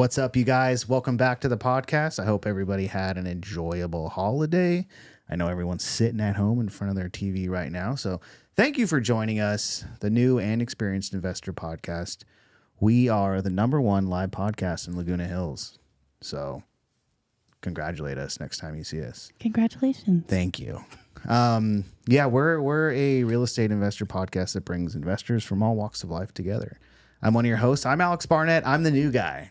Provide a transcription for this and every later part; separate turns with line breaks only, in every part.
What's up, you guys? Welcome back to the podcast. I hope everybody had an enjoyable holiday. I know everyone's sitting at home in front of their TV right now. So thank you for joining us, the new and experienced investor podcast. We are the #1 live podcast in Laguna Hills. So congratulate us next time you see us.
Congratulations.
Thank you. We're a real estate investor podcast that brings investors from all walks of life together. I'm one of your hosts. I'm Alex Barnett. I'm the new guy.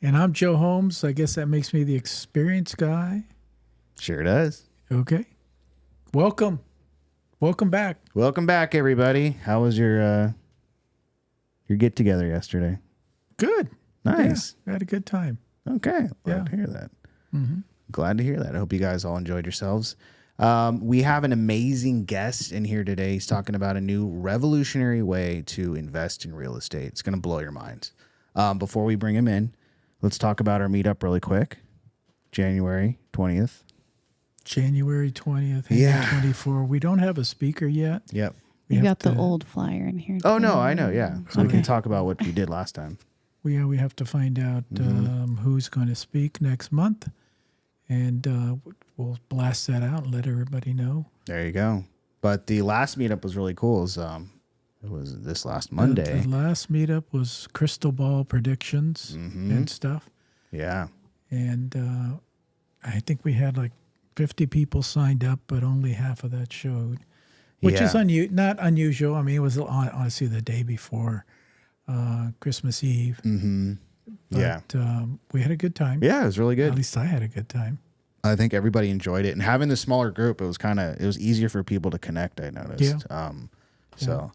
And I'm Joe Holmes. I guess that makes me the experienced guy.
Sure does.
Okay. Welcome back.
Welcome back, everybody. How was your get together yesterday?
Good.
Nice.
Yeah, I had a good time.
Okay. Glad to hear that. Glad to hear that. I hope you guys all enjoyed yourselves. We have an amazing guest in here today. He's talking about a new revolutionary way to invest in real estate. It's going to blow your minds. Before we bring him in, let's talk about our meetup really quick. January 20th.
January 20th, 24. We don't have a speaker yet.
Yep.
You got the old flyer in here.
Oh, no, I know. Yeah. So we can talk about what we did last time.
We have to find out who's going to speak next month. And we'll blast that out and let everybody know.
There you go. But the last meetup was really cool. It was this last Monday.
The last meetup was crystal ball predictions and stuff.
Yeah.
And I think we had like 50 people signed up, but only half of that showed, which is not unusual. I mean, it was honestly the day before Christmas Eve.
Mm-hmm.
But we had a good time.
Yeah, it was really good.
At least I had a good time.
I think everybody enjoyed it. And having the smaller group, it was easier for people to connect, I noticed.
Yeah.
So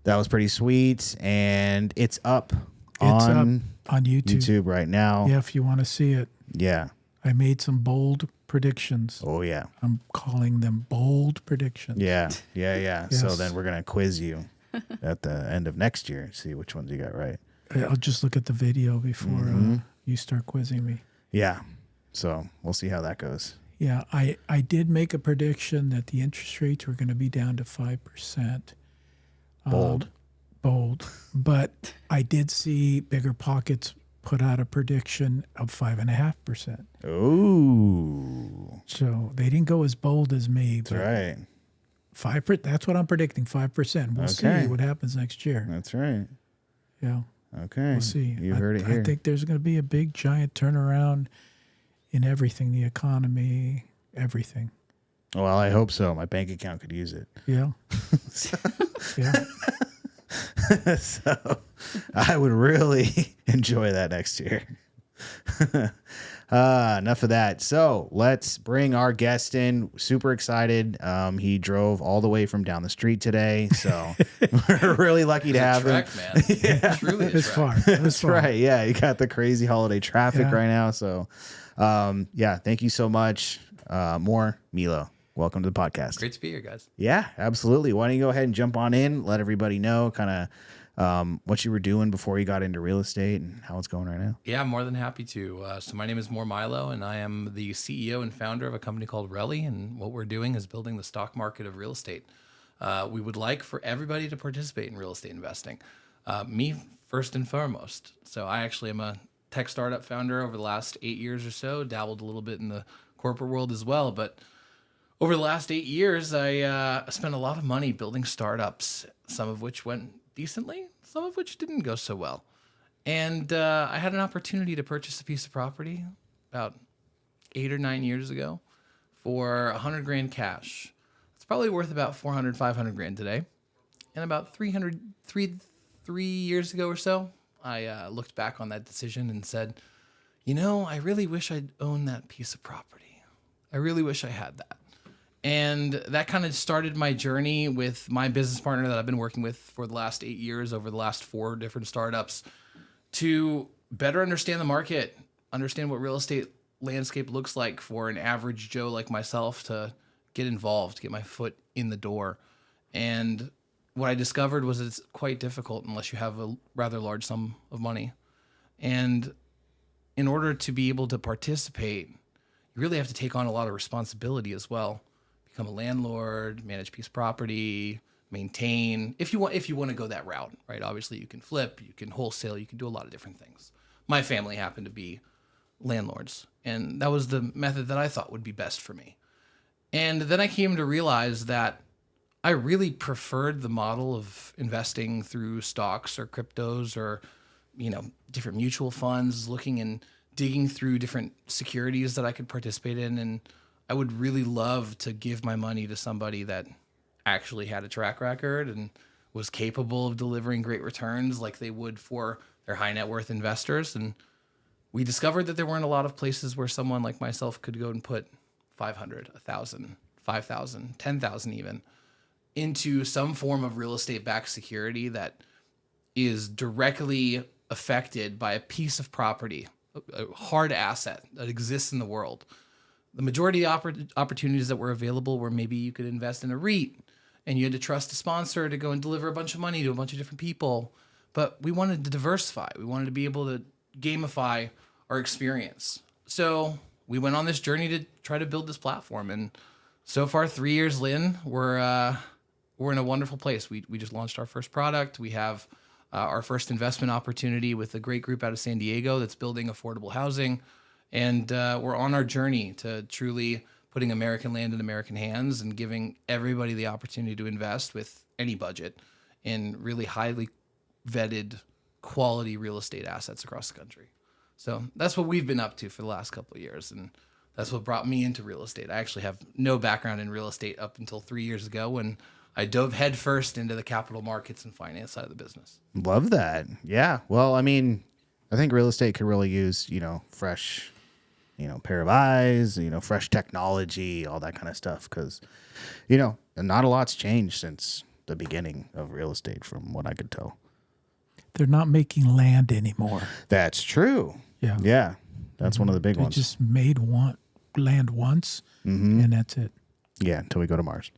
that was pretty sweet. And it's up on YouTube right now.
Yeah, if you want to see it.
Yeah.
I made some bold predictions.
Oh, yeah.
I'm calling them bold predictions.
Yeah.
Yes.
So then we're going to quiz you at the end of next year, see which ones you got right.
I'll just look at the video before you start quizzing me.
Yeah. So we'll see how that goes.
Yeah, I did make a prediction that the interest rates were going to be down to 5%.
Bold.
But I did see Bigger Pockets put out a prediction of 5.5%.
Ooh.
So they didn't go as bold as me.
That's right.
5%. That's what I'm predicting. 5%. We'll see what happens next year.
That's right.
Yeah.
Okay.
We'll see.
You heard it here.
I think there's going to be a big, giant turnaround in everything, the economy, everything.
Well, I hope so. My bank account could use it.
Yeah. Yeah.
So I would really enjoy that next year. Enough of that. So let's bring our guest in. Super excited. He drove all the way from down the street today. So we're really lucky to have him.
Man.
Yeah.
Truly
It's far.
That's right. Yeah. You got the crazy holiday traffic right now. So thank you so much. Mor Milo, welcome to the podcast.
Great to be here, guys.
Yeah, absolutely. Why don't you go ahead and jump on in, let everybody know kind of what you were doing before you got into real estate and how it's going right now.
Yeah, I'm more than happy to. So my name is Mor Milo, and I am the CEO and founder of a company called Relli, and what we're doing is building the stock market of real estate. We would like for everybody to participate in real estate investing. Me, first and foremost. So I actually am a tech startup founder over the last 8 years or so, dabbled a little bit in the corporate world as well, but over the last 8 years, I spent a lot of money building startups, some of which went decently, some of which didn't go so well. And I had an opportunity to purchase a piece of property about 8 or 9 years ago for $100,000 cash. It's probably worth about 400, 500 grand today. And about 3 years ago or so, I looked back on that decision and said, I really wish I'd owned that piece of property. I really wish I had that. And that kind of started my journey with my business partner that I've been working with for the last 8 years, over the last 4 different startups, to better understand the market, understand what real estate landscape looks like for an average Joe like myself to get involved, get my foot in the door. And what I discovered was it's quite difficult unless you have a rather large sum of money. And in order to be able to participate, you really have to take on a lot of responsibility as well. Become a landlord, manage piece property, maintain. If you want to go that route, right? Obviously, you can flip, you can wholesale, you can do a lot of different things. my family happened to be landlords. And that was the method that I thought would be best for me. And then I came to realize that I really preferred the model of investing through stocks or cryptos or, different mutual funds, looking and digging through different securities that I could participate in. And I would really love to give my money to somebody that actually had a track record and was capable of delivering great returns like they would for their high net worth investors. And we discovered that there weren't a lot of places where someone like myself could go and put 500, 1,000, 5,000, 10,000 even into some form of real estate backed security that is directly affected by a piece of property, a hard asset that exists in the world. The majority of opportunities that were available were maybe you could invest in a REIT and you had to trust a sponsor to go and deliver a bunch of money to a bunch of different people. But we wanted to diversify. We wanted to be able to gamify our experience. So we went on this journey to try to build this platform. And so far, 3 years in, we're in a wonderful place. We just launched our first product. We have our first investment opportunity with a great group out of San Diego that's building affordable housing. And we're on our journey to truly putting American land in American hands and giving everybody the opportunity to invest with any budget in really highly vetted quality real estate assets across the country. So that's what we've been up to for the last couple of years. And that's what brought me into real estate. I actually have no background in real estate up until 3 years ago when I dove headfirst into the capital markets and finance side of the business.
Love that. Yeah. Well, I mean, I think real estate could really use, fresh, pair of eyes, fresh technology, all that kind of stuff. Because, not a lot's changed since the beginning of real estate from what I could tell.
They're not making land anymore.
That's true.
Yeah.
Yeah. That's one of the big ones.
They just made land once, and that's it.
Yeah, until we go to Mars.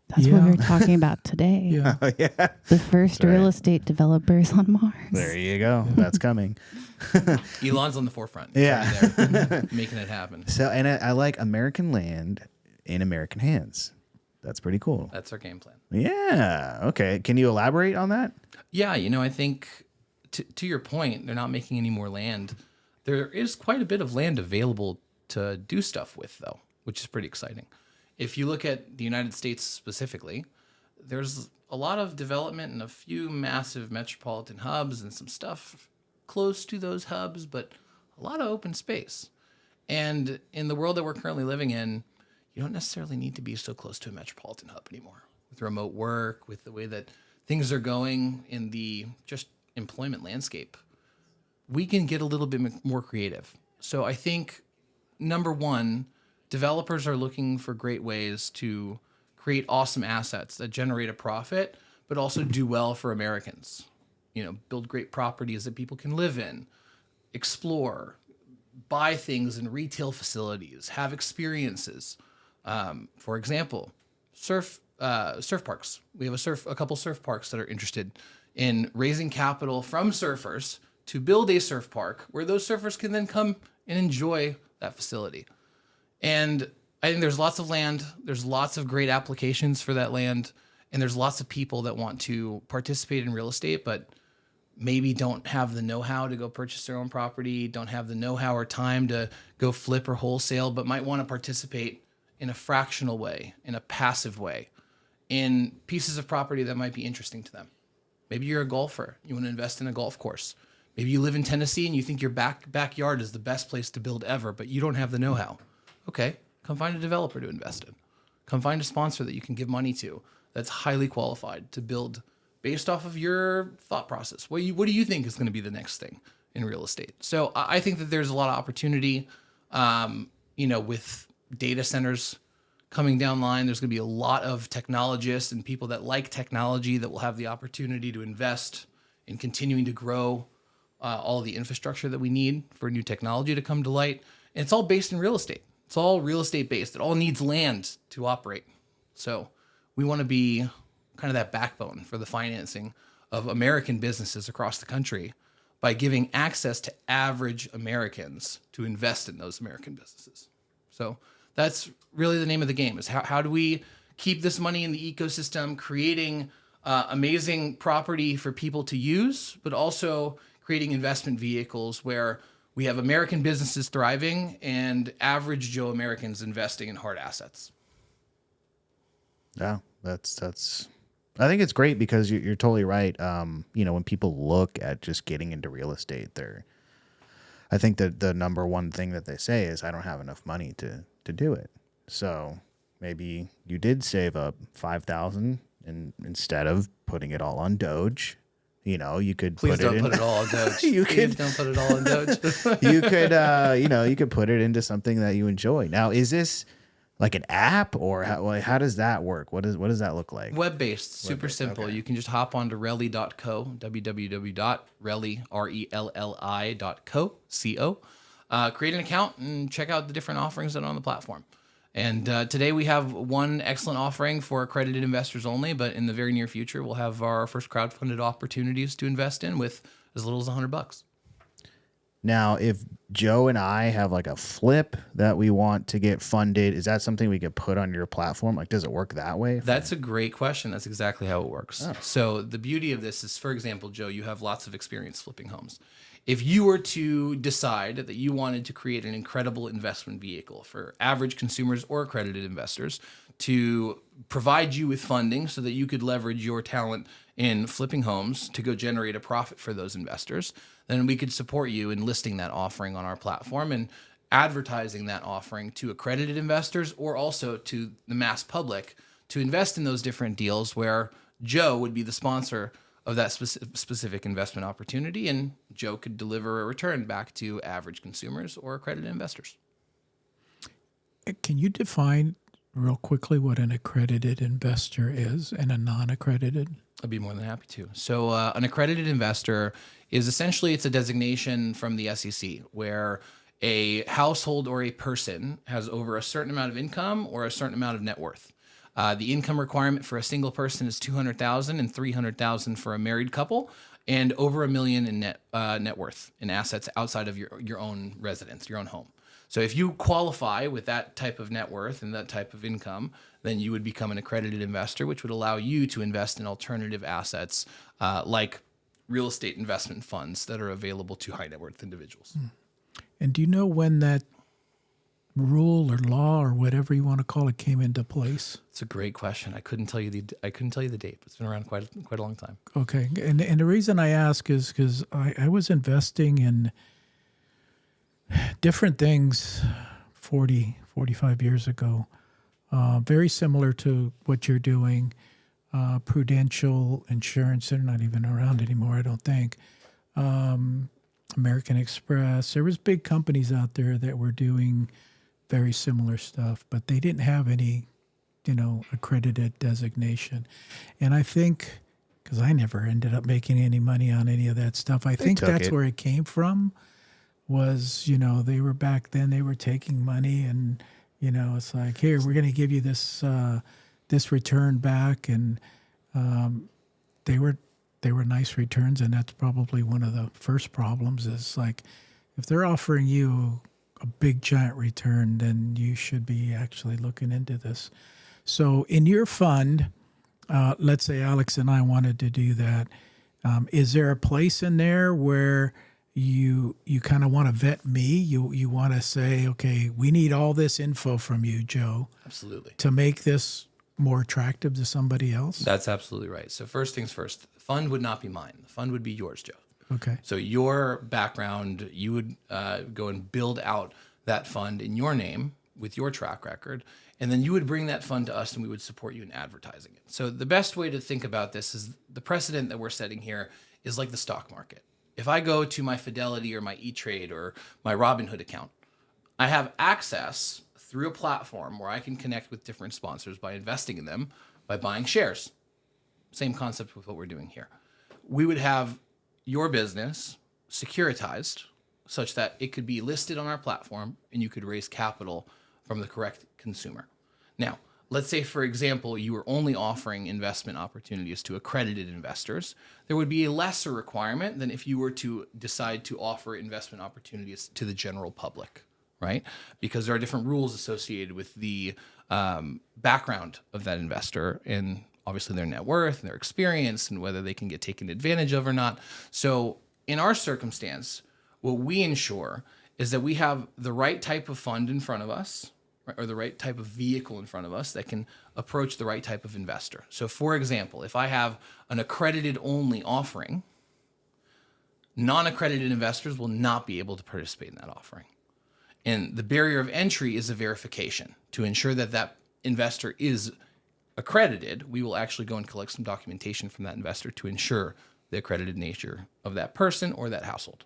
That's what we were talking about today.
Yeah.
Yeah.
The first real estate developers on Mars.
There you go. That's coming.
Elon's on the forefront.
Yeah.
There, making it happen.
So, and I like American land in American hands. That's pretty cool.
That's our game plan.
Yeah. Okay. Can you elaborate on that?
Yeah, I think to your point, they're not making any more land. There is quite a bit of land available to do stuff with, though, which is pretty exciting. If you look at the United States specifically, there's a lot of development in a few massive metropolitan hubs and some stuff close to those hubs, but a lot of open space. And in the world that we're currently living in, you don't necessarily need to be so close to a metropolitan hub anymore. With remote work, with the way that things are going in the just employment landscape, we can get a little bit more creative. So I think, number one, developers are looking for great ways to create awesome assets that generate a profit, but also do well for Americans. Build great properties that people can live in, explore, buy things in retail facilities, have experiences. For example, surf parks. We have a couple surf parks that are interested in raising capital from surfers to build a surf park where those surfers can then come and enjoy that facility. And I think there's lots of land, there's lots of great applications for that land, and there's lots of people that want to participate in real estate, but maybe don't have the know-how to go purchase their own property, don't have the know-how or time to go flip or wholesale, but might want to participate in a fractional way, in a passive way, in pieces of property that might be interesting to them. Maybe you're a golfer, you want to invest in a golf course. Maybe you live in Tennessee and you think your backyard is the best place to build ever, but you don't have the know-how. Okay, come find a developer to invest in. Come find a sponsor that you can give money to that's highly qualified to build based off of your thought process. What do you think is going to be the next thing in real estate? So I think that there's a lot of opportunity, with data centers coming down line. There's going to be a lot of technologists and people that like technology that will have the opportunity to invest in continuing to grow all of the infrastructure that we need for new technology to come to light. And it's all based in real estate. It's all real estate based. It all needs land to operate. So we want to be kind of that backbone for the financing of American businesses across the country by giving access to average Americans to invest in those American businesses. So that's really the name of the game, is how do we keep this money in the ecosystem, creating amazing property for people to use, but also creating investment vehicles where we have American businesses thriving and average Joe Americans investing in hard assets.
Yeah, that's. I think it's great because you're totally right. When people look at just getting into real estate, I think that the number one thing that they say is, I don't have enough money to do it. So maybe you did save up $5,000, and instead of putting it all on Doge, you could
Please
put
don't
it in.
put it all on Doge. Please don't put it all on Doge.
you could put it into something that you enjoy. Now, is this like an app, or how does that work? What does that look like?
Web-based, super simple. Okay. You can just hop onto Relli.co, www.relli, RELLI.co, create an account and check out the different offerings that are on the platform. And today we have one excellent offering for accredited investors only, but in the very near future, we'll have our first crowdfunded opportunities to invest in with as little as $100.
Now, if Joe and I have like a flip that we want to get funded, is that something we could put on your platform? Like, does it work that way?
That's a great question. That's exactly how it works.
Oh.
So the beauty of this is, for example, Joe, you have lots of experience flipping homes. If you were to decide that you wanted to create an incredible investment vehicle for average consumers or accredited investors to provide you with funding so that you could leverage your talent in flipping homes to go generate a profit for those investors, then we could support you in listing that offering on our platform and advertising that offering to accredited investors or also to the mass public to invest in those different deals where Joe would be the sponsor of that specific investment opportunity, and Joe could deliver a return back to average consumers or accredited investors.
Can you define real quickly what an accredited investor is and a non-accredited?
I'd be more than happy to. So an accredited investor is essentially, it's a designation from the SEC where a household or a person has over a certain amount of income or a certain amount of net worth. The income requirement for a single person is $200,000 and $300,000 for a married couple, and over $1 million in net worth in assets outside of your own residence, your own home. So if you qualify with that type of net worth and that type of income, then you would become an accredited investor, which would allow you to invest in alternative assets like real estate investment funds that are available to high net worth individuals.
And do you know when that rule or law or whatever you want to call it came into place?
It's a great question. I couldn't tell you the date. It's been around quite a long time.
Okay, and the reason I ask is because I was investing in different things 45 years ago, very similar to what you're doing. Prudential Insurance, they're not even around anymore, I don't think. American Express. There was big companies out there that were doing very similar stuff, but they didn't have any, accredited designation. And I think, because I never ended up making any money on any of that stuff, I think that's where it came from. Was, they were back then, they were taking money and, it's like, here, we're going to give you this return back. And they were nice returns. And that's probably one of the first problems is like, if they're offering you a big giant return, then you should be actually looking into this. So in your fund, let's say Alex and I wanted to do that. Is there a place in there where you kind of want to vet me? You want to say, okay, we need all this info from you, Joe.
Absolutely.
To make this more attractive to somebody else?
That's absolutely right. So first things first, the fund would not be mine. The fund would be yours, Joe.
Okay.
So your background, you would go and build out that fund in your name with your track record, and then you would bring that fund to us and we would support you in advertising it. So the best way to think about this is the precedent that we're setting here is like the stock market. If I go to my Fidelity or my E-Trade or my Robinhood account, I have access through a platform where I can connect with different sponsors by investing in them, by buying shares. Same concept with what we're doing here. We would have your business securitized such that it could be listed on our platform and you could raise capital from the correct consumer. Now, let's say, for example, you were only offering investment opportunities to accredited investors. There would be a lesser requirement than if you were to decide to offer investment opportunities to the general public, right? Because there are different rules associated with the background of that investor and obviously their net worth and their experience and whether they can get taken advantage of or not. So in our circumstance, what we ensure is that we have the right type of fund in front of us, right, or the right type of vehicle in front of us that can approach the right type of investor. So for example, if I have an accredited only offering, non-accredited investors will not be able to participate in that offering. And the barrier of entry is a verification. To ensure that that investor is accredited, we will actually go and collect some documentation from that investor to ensure the accredited nature of that person or that household.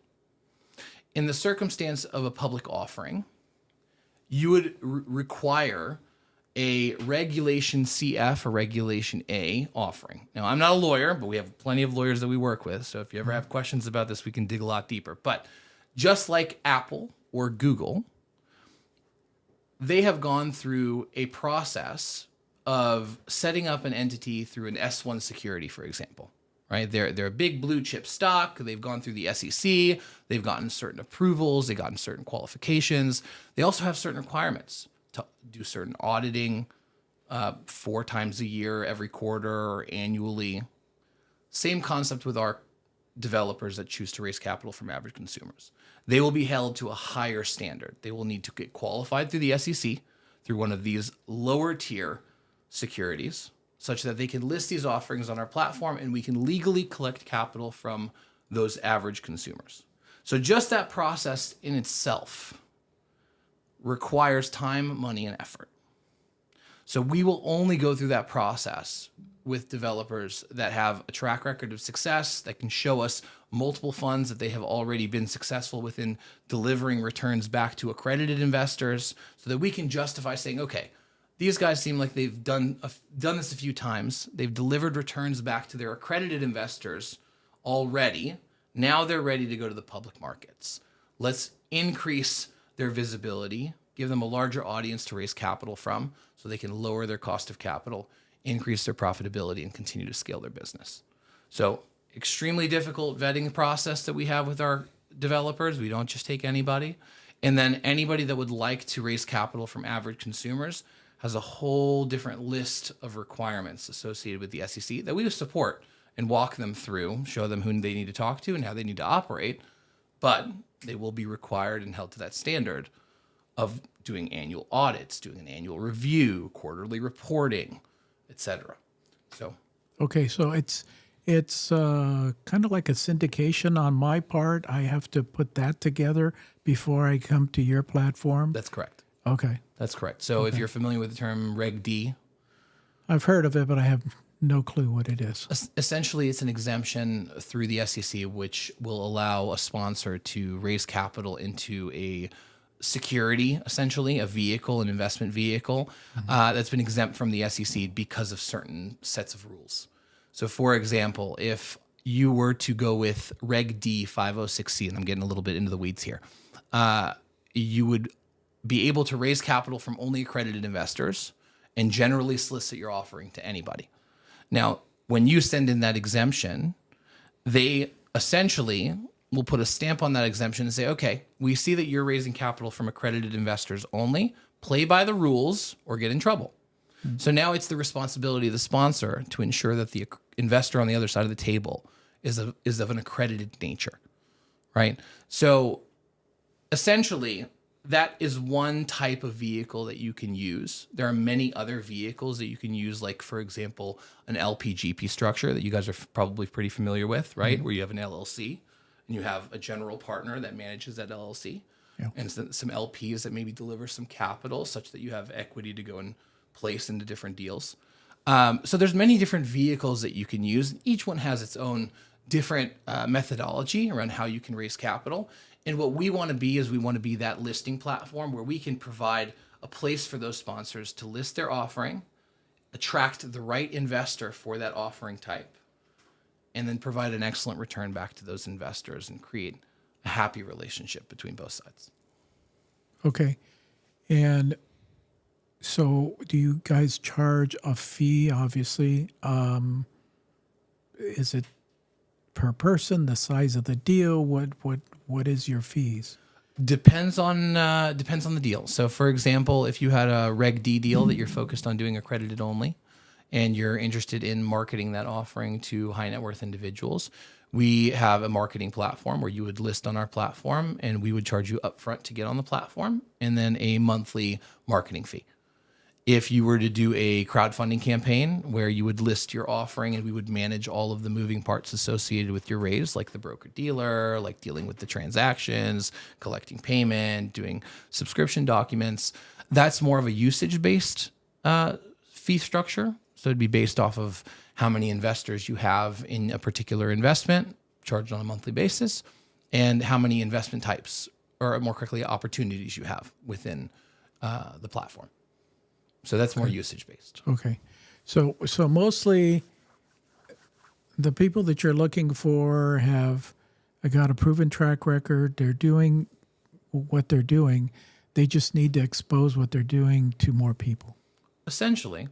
In the circumstance of a public offering, you would require a Regulation CF or Regulation A offering. Now, I'm not a lawyer, but we have plenty of lawyers that we work with. So if you ever have questions about this, we can dig a lot deeper. But just like Apple or Google, they have gone through a process of setting up an entity through an S1 security, for example. Right? They're a big blue chip stock. They've gone through the SEC. They've gotten certain approvals. They've gotten certain qualifications. They also have certain requirements to do certain auditing 4 times a year, every quarter, or annually. Same concept with our developers that choose to raise capital from average consumers. They will be held to a higher standard. They will need to get qualified through the SEC, through one of these lower tier securities, such that they can list these offerings on our platform and we can legally collect capital from those average consumers. So just that process in itself requires time, money, and effort. So we will only go through that process with developers that have a track record of success, that can show us multiple funds that they have already been successful within delivering returns back to accredited investors, so that we can justify saying, okay, these guys seem like they've done this a few times. They've delivered returns back to their accredited investors already. Now they're ready to go to the public markets. Let's increase their visibility, give them a larger audience to raise capital from so they can lower their cost of capital, increase their profitability, and continue to scale their business. So extremely difficult vetting process that we have with our developers. We don't just take anybody. And then anybody that would like to raise capital from average consumers has a whole different list of requirements associated with the SEC that we support and walk them through, show them who they need to talk to and how they need to operate. But they will be required and held to that standard of doing annual audits, doing an annual review, quarterly reporting, etc. So,
okay, so it's kind of like a syndication on my part. I have to put that together before I come to your platform.
That's correct.
Okay.
That's correct. So if you're familiar with the term Reg D,
I've heard of it, but I have no clue what it is.
Essentially, it's an exemption through the SEC, which will allow a sponsor to raise capital into a security, essentially a vehicle, an investment vehicle, that's been exempt from the SEC because of certain sets of rules. So for example, if you were to go with Reg D 506C, and I'm getting a little bit into the weeds here, you would be able to raise capital from only accredited investors and generally solicit your offering to anybody. Now, when you send in that exemption, they essentially will put a stamp on that exemption and say, okay, we see that you're raising capital from accredited investors only, play by the rules or get in trouble. So now it's the responsibility of the sponsor to ensure that the investor on the other side of the table is of an accredited nature, right? So essentially, that is one type of vehicle that you can use. There are many other vehicles that you can use, like, for example, an LPGP structure that you guys are probably pretty familiar with, right? Where you have an LLC and you have a general partner that manages that LLC, and some LPs that maybe deliver some capital such that you have equity to go and place into different deals. So there's many different vehicles that you can use. Each one has its own different methodology around how you can raise capital. And what we want to be is we want to be that listing platform where we can provide a place for those sponsors to list their offering, attract the right investor for that offering type, and then provide an excellent return back to those investors and create a happy relationship between both sides.
Okay. And so do you guys charge a fee, obviously? Is it per person, the size of the deal? What is your fees?
Depends on the deal. So for example, if you had a Reg D deal that you're focused on doing accredited only, and you're interested in marketing that offering to high net worth individuals, we have a marketing platform where you would list on our platform, and we would charge you upfront to get on the platform, and then a monthly marketing fee. If you were to do a crowdfunding campaign where you would list your offering and we would manage all of the moving parts associated with your raise, like the broker dealer, like dealing with the transactions, collecting payment, doing subscription documents, that's more of a usage-based fee structure. So it'd be based off of how many investors you have in a particular investment, charged on a monthly basis, and how many investment types, or more correctly, opportunities you have within the platform. So that's more usage-based.
Okay. So mostly the people that you're looking for have got a proven track record. They're doing what they're doing. They just need to expose what they're doing to more people.
Essentially.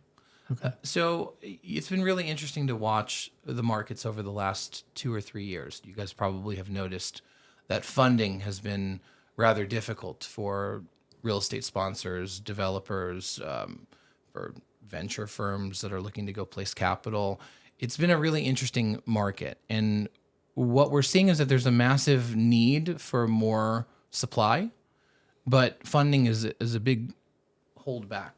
Okay.
So it's been really interesting to watch the markets over the last 2 or 3 years. You guys probably have noticed that funding has been rather difficult for real estate sponsors, developers, for venture firms that are looking to go place capital. It's been a really interesting market. And what we're seeing is that there's a massive need for more supply, but funding is a big holdback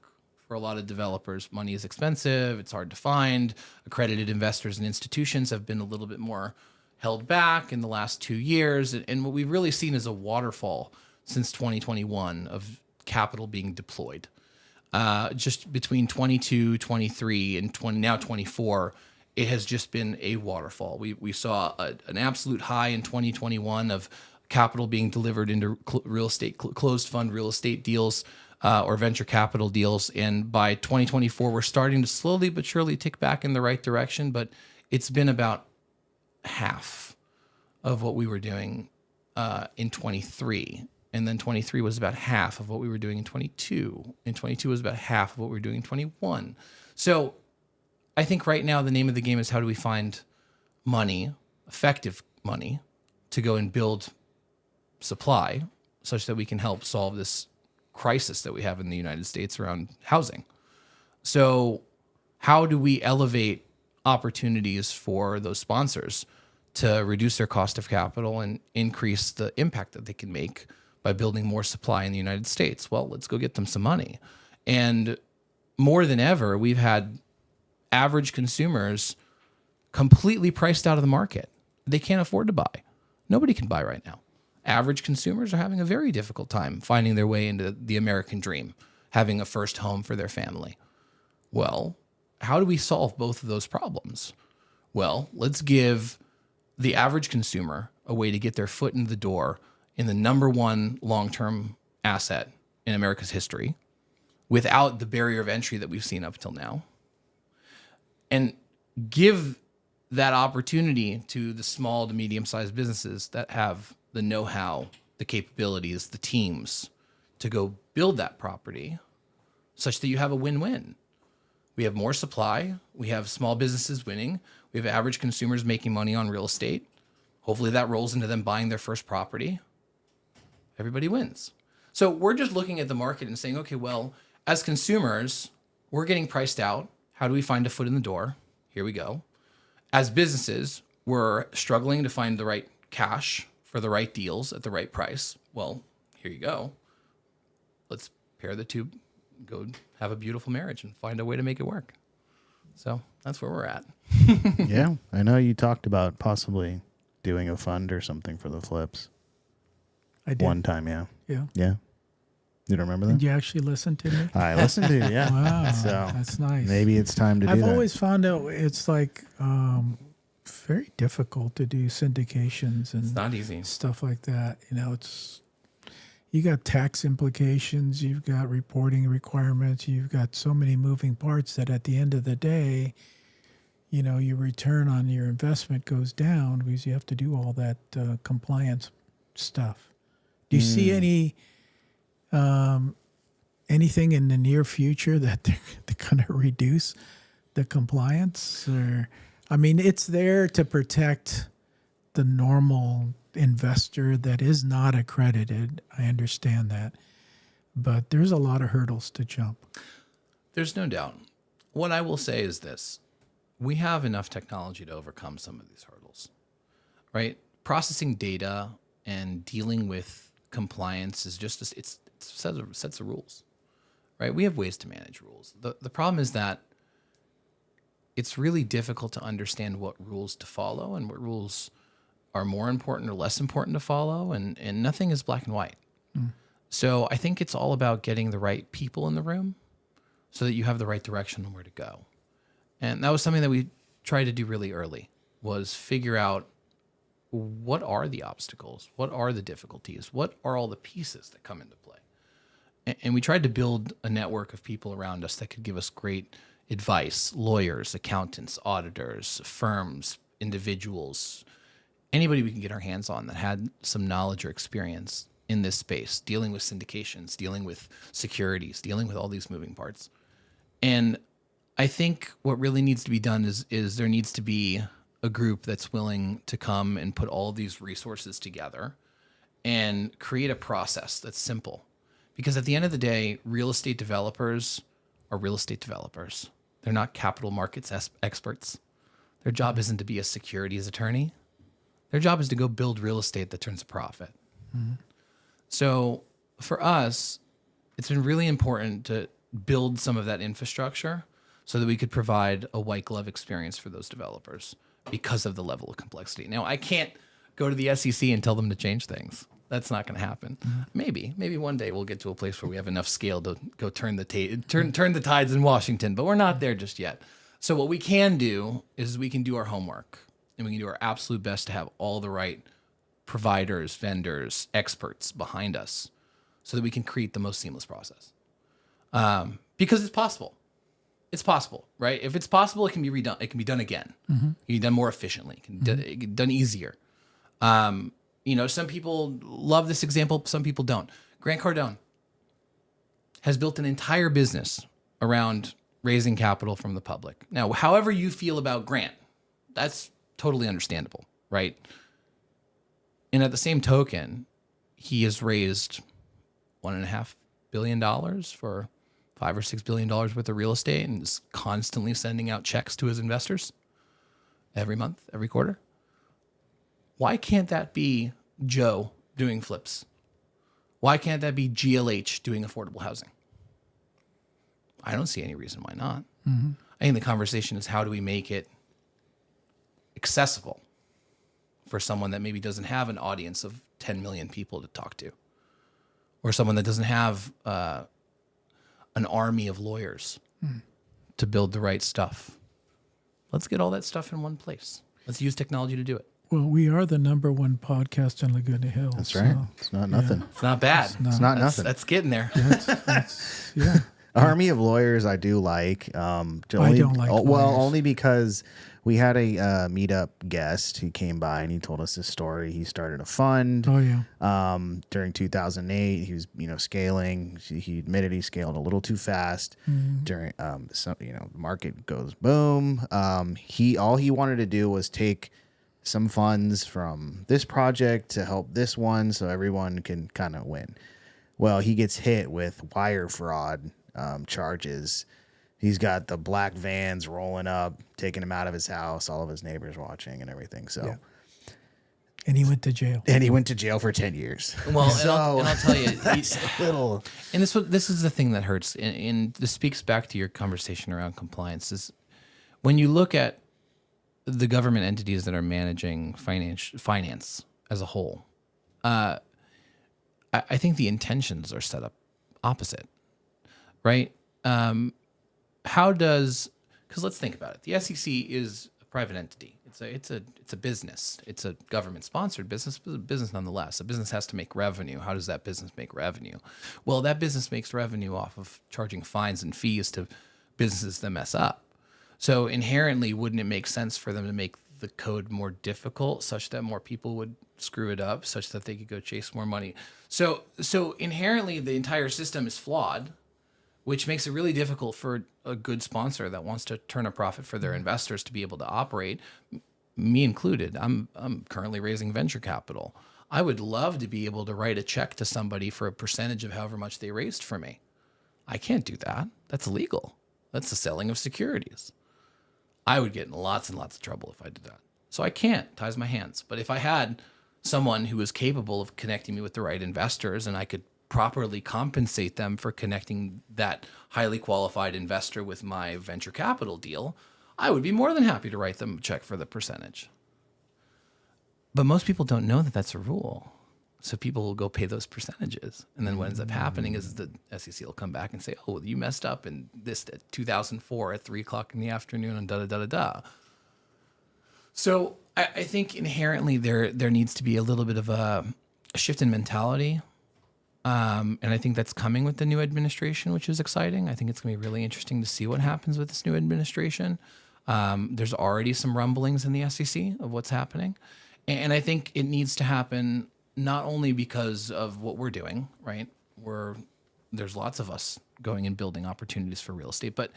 for a lot of developers. Money is expensive. It's hard to find. Accredited investors and institutions have been a little bit more held back in the last 2 years. And what we've really seen is a waterfall since 2021 of capital being deployed. Just between 22, 23, and now 24, it has just been a waterfall. We saw an absolute high in 2021 of capital being delivered into real estate, closed fund real estate deals or venture capital deals. And by 2024, we're starting to slowly but surely tick back in the right direction. But it's been about half of what we were doing in 23. And then 23 was about half of what we were doing in 22. And 22 was about half of what we were doing in 21. So I think right now the name of the game is how do we find money, effective money, to go and build supply such that we can help solve this crisis that we have in the United States around housing. So how do we elevate opportunities for those sponsors to reduce their cost of capital and increase the impact that they can make by building more supply in the United States? Well, let's go get them some money. And more than ever, we've had average consumers completely priced out of the market. They can't afford to buy. Nobody can buy right now. Average consumers are having a very difficult time finding their way into the American dream, having a first home for their family. Well, how do we solve both of those problems? Well, let's give the average consumer a way to get their foot in the door in the number one long-term asset in America's history without the barrier of entry that we've seen up till now. And give that opportunity to the small to medium-sized businesses that have the know-how, the capabilities, the teams to go build that property such that you have a win-win. We have more supply. We have small businesses winning. We have average consumers making money on real estate. Hopefully that rolls into them buying their first property. Everybody wins. So we're just looking at the market and saying, okay, well, as consumers, we're getting priced out. How do we find a foot in the door? Here we go. As businesses, we're struggling to find the right cash for the right deals at the right price. Well, here you go. Let's pair the two, go have a beautiful marriage and find a way to make it work. So that's where we're at.
Yeah, I know you talked about possibly doing a fund or something for the flips.
I did.
One time, yeah.
Yeah.
Yeah. You don't remember that?
Did you actually listen to me?
I listened to you, yeah.
Wow,
So
that's nice.
maybe it's time to do
I've
that.
always found out it's like very difficult to do syndications and
It's not easy.
stuff like that. You know, you got tax implications, you've got reporting requirements, you've got so many moving parts that at the end of the day, you know, your return on your investment goes down because you have to do all that compliance stuff. Do you see anything in the near future that they're going to reduce the compliance? Or, I mean, it's there to protect the normal investor that is not accredited. I understand that. But there's a lot of hurdles to jump.
There's no doubt. what I will say is this. We have enough technology to overcome some of these hurdles, right? Processing data and dealing with compliance is just, it's sets of rules, right? We have ways to manage rules. The problem is that it's really difficult to understand what rules to follow and what rules are more important or less important to follow. And nothing is black and white. So I think it's all about getting the right people in the room so that you have the right direction on where to go. And that was something that we tried to do really early, was figure out what are the obstacles? What are the difficulties? What are all the pieces that come into play? And we tried to build a network of people around us that could give us great advice: lawyers, accountants, auditors, firms, individuals, anybody we can get our hands on that had some knowledge or experience in this space, dealing with syndications, dealing with securities, dealing with all these moving parts. And I think what really needs to be done is there needs to be a group that's willing to come and put all of these resources together and create a process that's simple. Because at the end of the day, real estate developers are real estate developers. They're not capital markets experts. Their job isn't to be a securities attorney. Their job is to go build real estate that turns a profit. So for us, it's been really important to build some of that infrastructure so that we could provide a white glove experience for those developers because of the level of complexity. Now, I can't go to the SEC and tell them to change things. That's not going to happen. Maybe one day we'll get to a place where we have enough scale to go turn the tides in Washington, but we're not there just yet. So what we can do is we can do our homework, and we can do our absolute best to have all the right providers, vendors, experts behind us so that we can create the most seamless process. Because it's possible. It's possible, right? If it's possible, it can be redone. It can be done again. It can be done more efficiently. It can be done easier. Some people love this example. Some people don't. Grant Cardone has built an entire business around raising capital from the public. Now, however you feel about Grant, that's totally understandable, right? And at the same token, he has raised $1.5 billion for $5 or $6 billion worth of real estate and is constantly sending out checks to his investors every month, every quarter. Why can't that be Joe doing flips? Why can't that be GLH doing affordable housing? I don't see any reason why not. I think the conversation is, how do we make it accessible for someone that maybe doesn't have an audience of 10 million people to talk to, or someone that doesn't have an army of lawyers to build the right stuff. Let's get all that stuff in one place. Let's use technology to do it.
Well, we are the #1 podcast in Laguna Hills.
That's right. It's not nothing.
It's not bad.
It's not nothing.
That's getting there.
Yeah.
Army of lawyers, I do like.
I don't like lawyers.
Well, only because we had a meetup guest who came by and he told us this story. He started a fund.
Oh yeah.
During 2008, he was scaling. He admitted he scaled a little too fast. During the market goes boom. All he wanted to do was take some funds from this project to help this one, so everyone can kind of win. Well, he gets hit with wire fraud charges. He's got the black vans rolling up, taking him out of his house, all of his neighbors watching and everything. So,
yeah. And he went to jail.
And he went to jail for 10 years.
Well, and I'll tell you,
little.
And this is the thing that hurts, and this speaks back to your conversation around compliance. Is when you look at the government entities that are managing finance as a whole, I think the intentions are set up opposite, right? Because let's think about it. The SEC is a private entity. It's a business. It's a government sponsored business, but a business nonetheless. A business has to make revenue. How does that business make revenue? Well, that business makes revenue off of charging fines and fees to businesses that mess up. So inherently, wouldn't it make sense for them to make the code more difficult, such that more people would screw it up, such that they could go chase more money? So inherently, the entire system is flawed, which makes it really difficult for a good sponsor that wants to turn a profit for their investors to be able to operate, me included. I'm currently raising venture capital. I would love to be able to write a check to somebody for a percentage of however much they raised for me. I can't do that. That's illegal. That's the selling of securities. I would get in lots and lots of trouble if I did that. So I can't, ties my hands. But if I had someone who was capable of connecting me with the right investors and I could properly compensate them for connecting that highly qualified investor with my venture capital deal, I would be more than happy to write them a check for the percentage. But most people don't know that that's a rule. So people will go pay those percentages. And then what ends up happening is the SEC will come back and say, oh, you messed up in this at 2004 at 3 o'clock in the afternoon and da-da-da-da-da. So I think inherently there needs to be a little bit of a shift in mentality. And I think that's coming with the new administration, which is exciting. I think it's going to be really interesting to see what happens with this new administration. There's already some rumblings in the SEC of what's happening. And I think it needs to happen not only because of what we're doing, right? There's lots of us going and building opportunities for real estate, but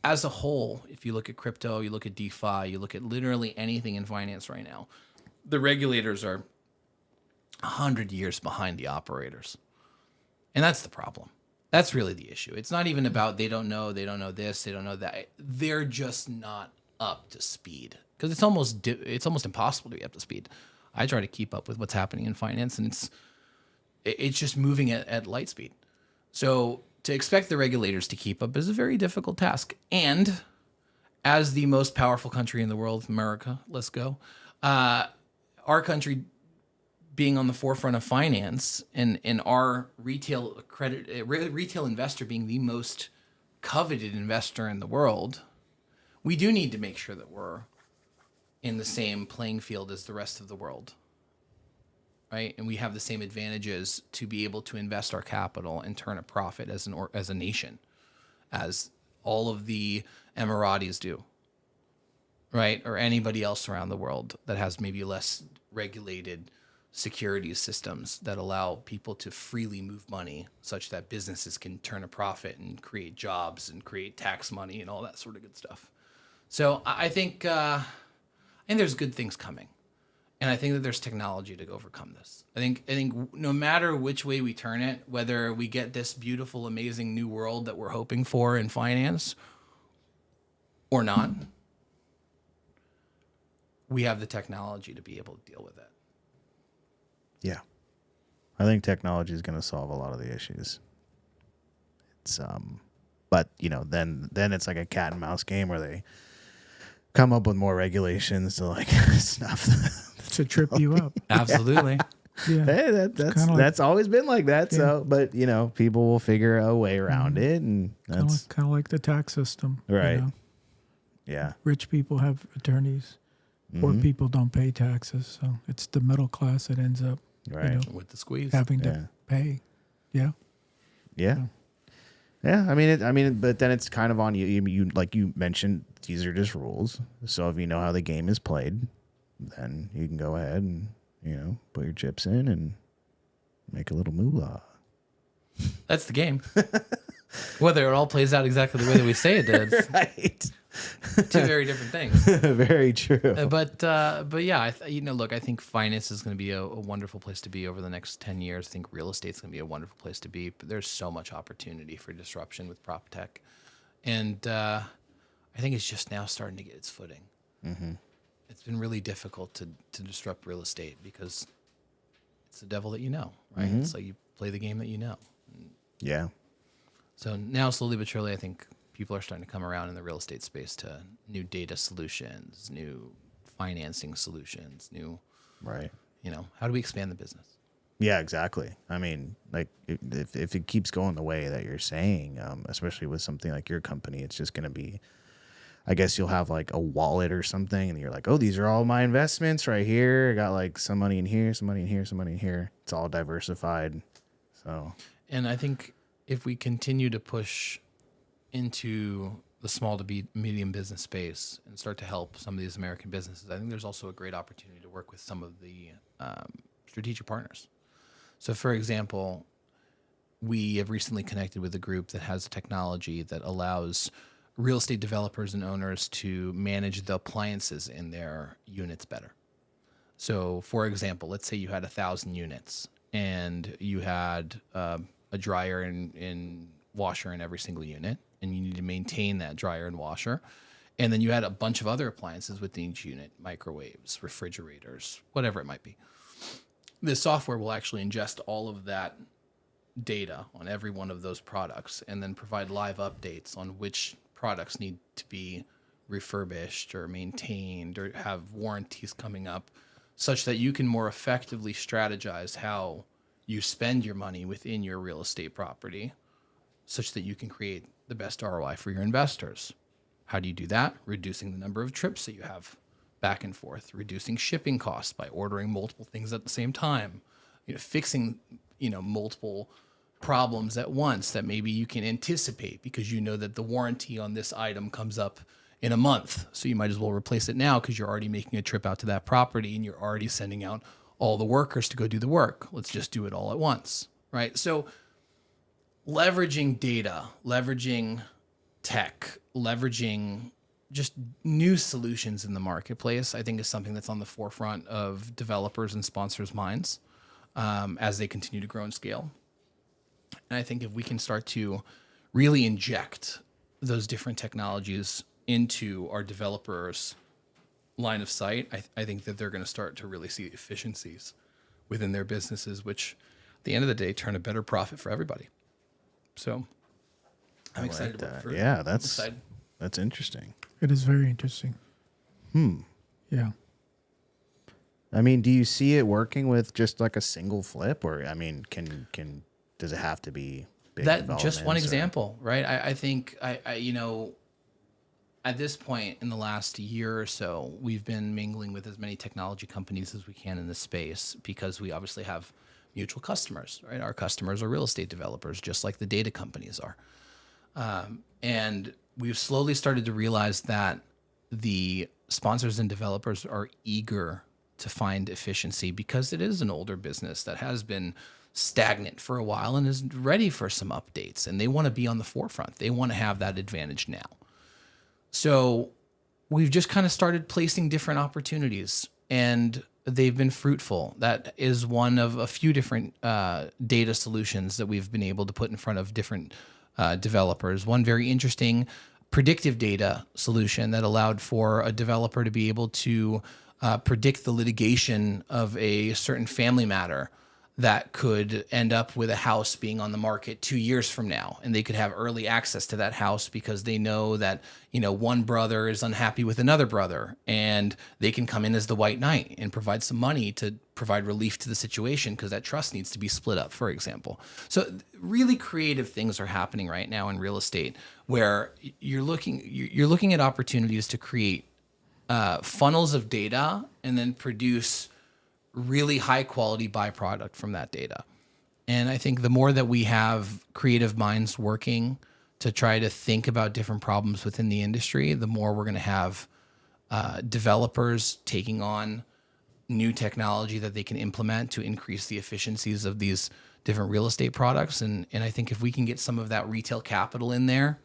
as a whole, if you look at crypto, you look at DeFi, you look at literally anything in finance right now, the regulators are 100 years behind the operators. And that's the problem. That's really the issue. It's not even about they don't know this, they don't know that. They're just not up to speed because it's almost impossible to be up to speed. I try to keep up with what's happening in finance, and it's just moving at light speed. So to expect the regulators to keep up is a very difficult task. And as the most powerful country in the world, America, let's go, our country being on the forefront of finance and our retail investor being the most coveted investor in the world, we do need to make sure that we're in the same playing field as the rest of the world, right? And we have the same advantages to be able to invest our capital and turn a profit as a nation, as all of the Emiratis do, right? Or anybody else around the world that has maybe less regulated securities systems that allow people to freely move money such that businesses can turn a profit and create jobs and create tax money and all that sort of good stuff. So I think there's good things coming. And I think that there's technology to overcome this. I think no matter which way we turn it, whether we get this beautiful, amazing new world that we're hoping for in finance or not, we have the technology to be able to deal with it.
Yeah. I think technology is going to solve a lot of the issues. It's but then it's like a cat and mouse game where they come up with more regulations to like snuff
to trip you up.
Absolutely.
Yeah.
Hey, that's always been like that. Yeah. So, but people will figure a way around it, and that's
kind of like the tax system,
right? Yeah.
Rich people have attorneys, poor people don't pay taxes, so it's the middle class that ends up
with the squeeze
having to pay. Yeah.
Yeah. Yeah. I mean, but then it's kind of on you. You like you mentioned, these are just rules. So if you know how the game is played, then you can go ahead and put your chips in and make a little moolah.
That's the game. Whether it all plays out exactly the way that we say it does,
right?
Two very different things.
Very true.
But yeah, look, I think finance is going to be a wonderful place to be over the next 10 years. I think real estate is going to be a wonderful place to be. But there's so much opportunity for disruption with prop tech, and I think it's just now starting to get its footing. Mm-hmm. It's been really difficult to disrupt real estate because it's the devil that you know, right? Mm-hmm. It's like you play the game that you know.
Yeah.
So now, slowly but surely, I think people are starting to come around in the real estate space to new data solutions, new financing solutions,
right.
How do we expand the business?
Yeah, exactly. I mean, like if it keeps going the way that you're saying, especially with something like your company, it's just going to be, I guess you'll have like a wallet or something, and you're like, oh, these are all my investments right here. I got like some money in here, some money in here, some money in here. It's all diversified. So,
and I think if we continue to push into the small to medium business space and start to help some of these American businesses, I think there's also a great opportunity to work with some of the strategic partners. So, for example, we have recently connected with a group that has a technology that allows real estate developers and owners to manage the appliances in their units better. So, for example, let's say you had 1,000 units and you had a dryer and washer in every single unit. and you need to maintain that dryer and washer. And then you add a bunch of other appliances within each unit, microwaves, refrigerators, whatever it might be. This software will actually ingest all of that data on every one of those products and then provide live updates on which products need to be refurbished or maintained or have warranties coming up, such that you can more effectively strategize how you spend your money within your real estate property, such that you can create the best ROI for your investors. How do you do that? Reducing the number of trips that you have back and forth, reducing shipping costs by ordering multiple things at the same time, fixing, multiple problems at once that maybe you can anticipate because you know that the warranty on this item comes up in a month. So you might as well replace it now because you're already making a trip out to that property and you're already sending out all the workers to go do the work. Let's just do it all at once, right? So leveraging data, leveraging tech, leveraging just new solutions in the marketplace, I think is something that's on the forefront of developers and sponsors' minds as they continue to grow and scale. And I think if we can start to really inject those different technologies into our developers' line of sight, I think that they're going to start to really see efficiencies within their businesses, which at the end of the day turn a better profit for everybody. So I'm excited about it.
Yeah, that's interesting.
It is very interesting. Yeah.
I mean, do you see it working with just like a single flip, or does it have to be big
that? Just one
developments,
example, right? I think at this point in the last year or so, we've been mingling with as many technology companies as we can in this space because we obviously have mutual customers, right? Our customers are real estate developers, just like the data companies are. And we've slowly started to realize that the sponsors and developers are eager to find efficiency because it is an older business that has been stagnant for a while and is ready for some updates. And they want to be on the forefront. They want to have that advantage now. So we've just kind of started placing different opportunities and they've been fruitful. That is one of a few different data solutions that we've been able to put in front of different developers. One very interesting predictive data solution that allowed for a developer to be able to predict the litigation of a certain family matter that could end up with a house being on the market 2 years from now. And they could have early access to that house because they know that, one brother is unhappy with another brother and they can come in as the white knight and provide some money to provide relief to the situation because that trust needs to be split up, for example. So really creative things are happening right now in real estate where you're looking at opportunities to create funnels of data and then produce really high quality byproduct from that data. And I think the more that we have creative minds working to try to think about different problems within the industry, the more we're going to have developers taking on new technology that they can implement to increase the efficiencies of these different real estate products. And I think if we can get some of that retail capital in there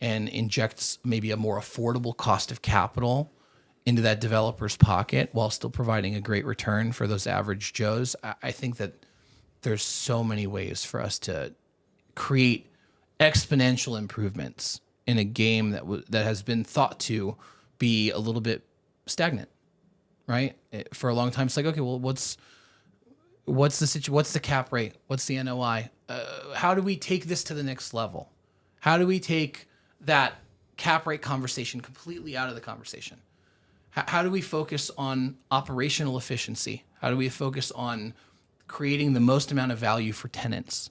and inject maybe a more affordable cost of capital into that developer's pocket while still providing a great return for those average Joes, I think that there's so many ways for us to create exponential improvements in a game that has been thought to be a little bit stagnant, right? For a long time, it's like, okay, well, what's the cap rate? What's the NOI? How do we take this to the next level? How do we take that cap rate conversation completely out of the conversation? How do we focus on operational efficiency? How do we focus on creating the most amount of value for tenants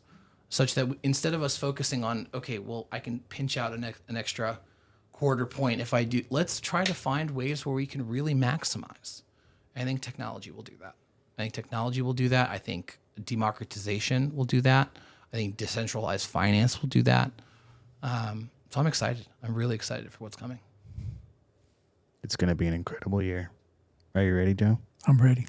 such that instead of us focusing on, okay, well, I can pinch out an extra quarter point if I do, let's try to find ways where we can really maximize. I think technology will do that. I think democratization will do that. I think decentralized finance will do that. So I'm excited. I'm really excited for what's coming.
It's going to be an incredible year. Are you ready, Joe?
I'm ready.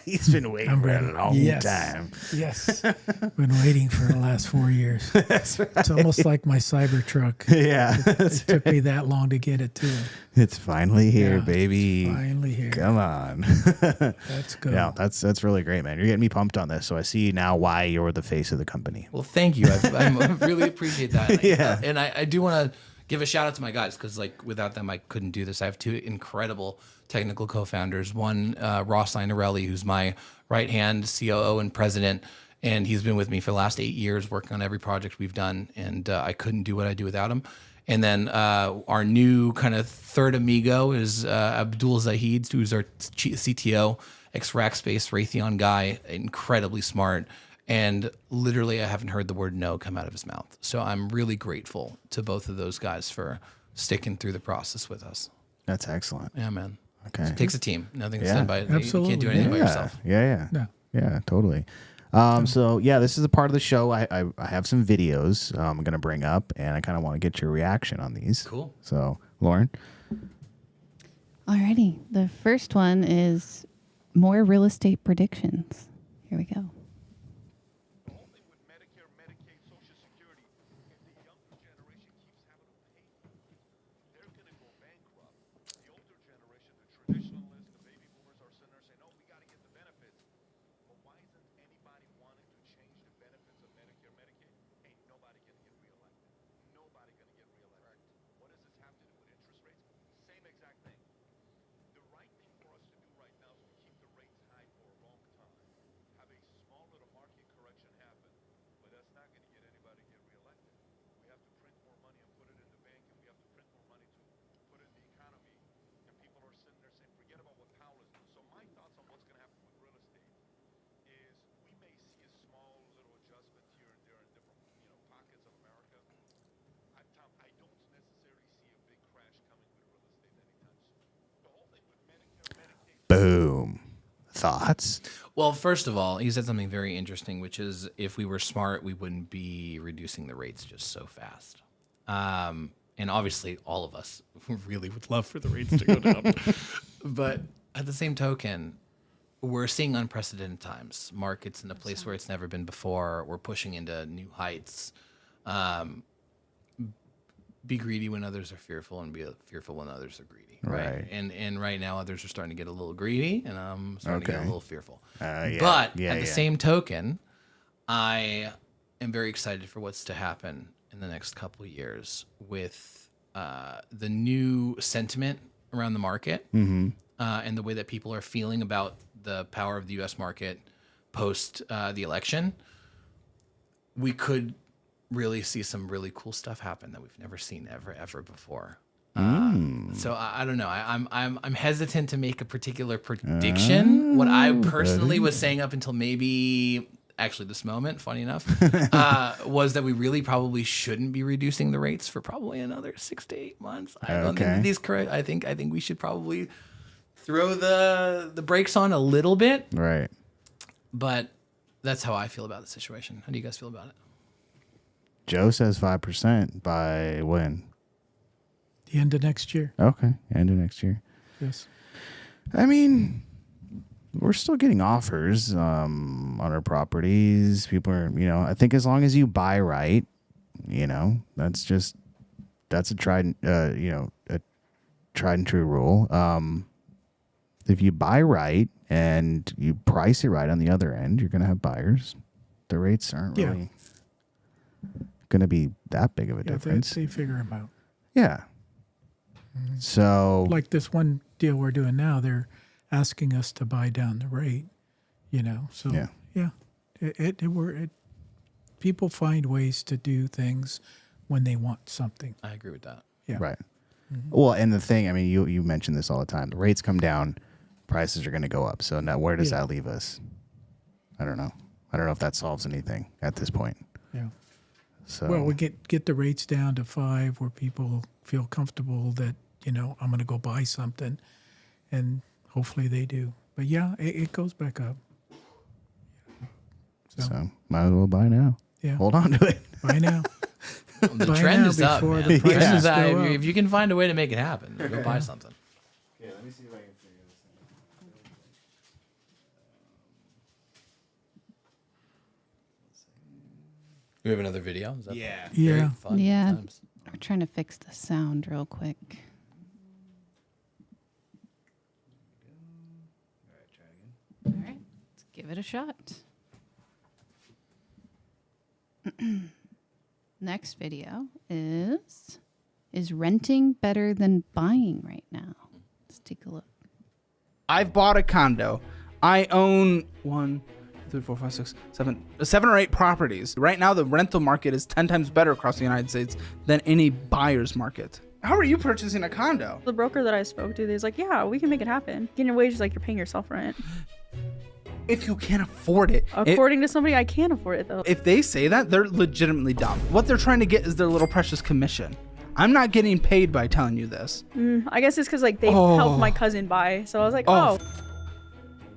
He's been waiting for a long time.
Yes. Been waiting for the last 4 years.
That's right.
It's almost like my Cybertruck.
Yeah.
It took me that long to get it to him.
It's finally here,
Yeah,
baby.
Finally here.
Come on.
That's good.
Yeah, that's really great, man. You're getting me pumped on this. So I see now why you're the face of the company.
Well, thank you. I really appreciate that.
Yeah.
And I do want to give a shout out to my guys because like without them, I couldn't do this. I have two incredible technical co-founders. One, Ross Relli, who's my right-hand COO and president. And he's been with me for the last 8 years working on every project we've done. And I couldn't do what I do without him. And then our new kind of third amigo is Abdul Zahid, who's our CTO, ex-Rackspace Raytheon guy, incredibly smart. And literally, I haven't heard the word no come out of his mouth. So I'm really grateful to both of those guys for sticking through the process with us.
That's excellent.
Yeah, man.
Okay.
It takes a team. Nothing's
Yeah,
done by
absolutely.
You can't do anything by yourself.
Yeah.
No.
Yeah, totally. So yeah, this is a part of the show. I have some videos I'm going to bring up, and I kind of want to get your reaction on these.
Cool.
So, Lauren?
Alrighty. The first one is more real estate predictions. Here we go.
Boom. Thoughts?
Well, first of all, he said something very interesting, which is if we were smart, we wouldn't be reducing the rates just so fast. And obviously, all of us really would love for the rates to go down. But at the same token, we're seeing unprecedented times. Markets in a place where it's never been before. We're pushing into new heights. Be greedy when others are fearful, and be fearful when others are greedy. Right. And right now, others are starting to get a little greedy, and I'm starting to get a little fearful. But at the same token, I am very excited for what's to happen in the next couple of years with the new sentiment around the market and the way that people are feeling about the power of the U.S. market post the election. We could really see some really cool stuff happen that we've never seen ever before. So I don't know. I'm hesitant to make a particular prediction. What I personally was saying up until maybe actually this moment, funny enough, was that we really probably shouldn't be reducing the rates for probably another 6 to 8 months. I don't think these correct. I think we should probably throw the brakes on a little bit.
Right.
But that's how I feel about the situation. How do you guys feel about it?
Joe says 5% by when?
The end of next year.
Okay, end of next year.
Yes.
I mean, we're still getting offers on our properties. People are, I think as long as you buy right, that's a tried and true rule. If you buy right and you price it right on the other end, you're going to have buyers. The rates aren't really going to be that big of a difference.
They figure them out.
Yeah. So,
like this one deal we're doing now, they're asking us to buy down the rate, So people find ways to do things when they want something.
I agree with that.
Yeah.
Right. Well, and the thing, I mean, you mention this all the time. The rates come down, prices are going to go up. So now, where does that leave us? I don't know. I don't know if that solves anything at this point.
Yeah.
So
well, we get the rates down to 5 where people feel comfortable that, I'm going to go buy something, and hopefully they do. But yeah, it goes back up.
So might as well buy now.
Yeah.
Hold on to it.
Buy now.
The
Buy
trend
now
is up,
before
man.
the
The trend
prices
is up.
go up.
If you can find a way to make it happen, go buy something.
Yeah, let me see if I can figure this
We have another video. Is that
Yeah.
fun? Very
Yeah.
fun
Yeah.
times.
We're trying to fix the sound real quick. All right, let's give it a shot. Next video is renting better than buying right now? Let's take a look.
I've bought a condo. I own 1, 2, 3, 4, 5, 6, 7 or 8 properties. Right now, the rental market is 10 times better across the United States than any buyer's market. How are you purchasing a condo?
The broker that I spoke to, he's like, yeah, we can make it happen. Getting your wages like you're paying yourself rent.
If you can't afford it.
According to somebody, I can't afford it though.
If they say that, they're legitimately dumb. What they're trying to get is their little precious commission. I'm not getting paid by telling you this.
I guess it's because like they helped my cousin buy. So I was like, oh,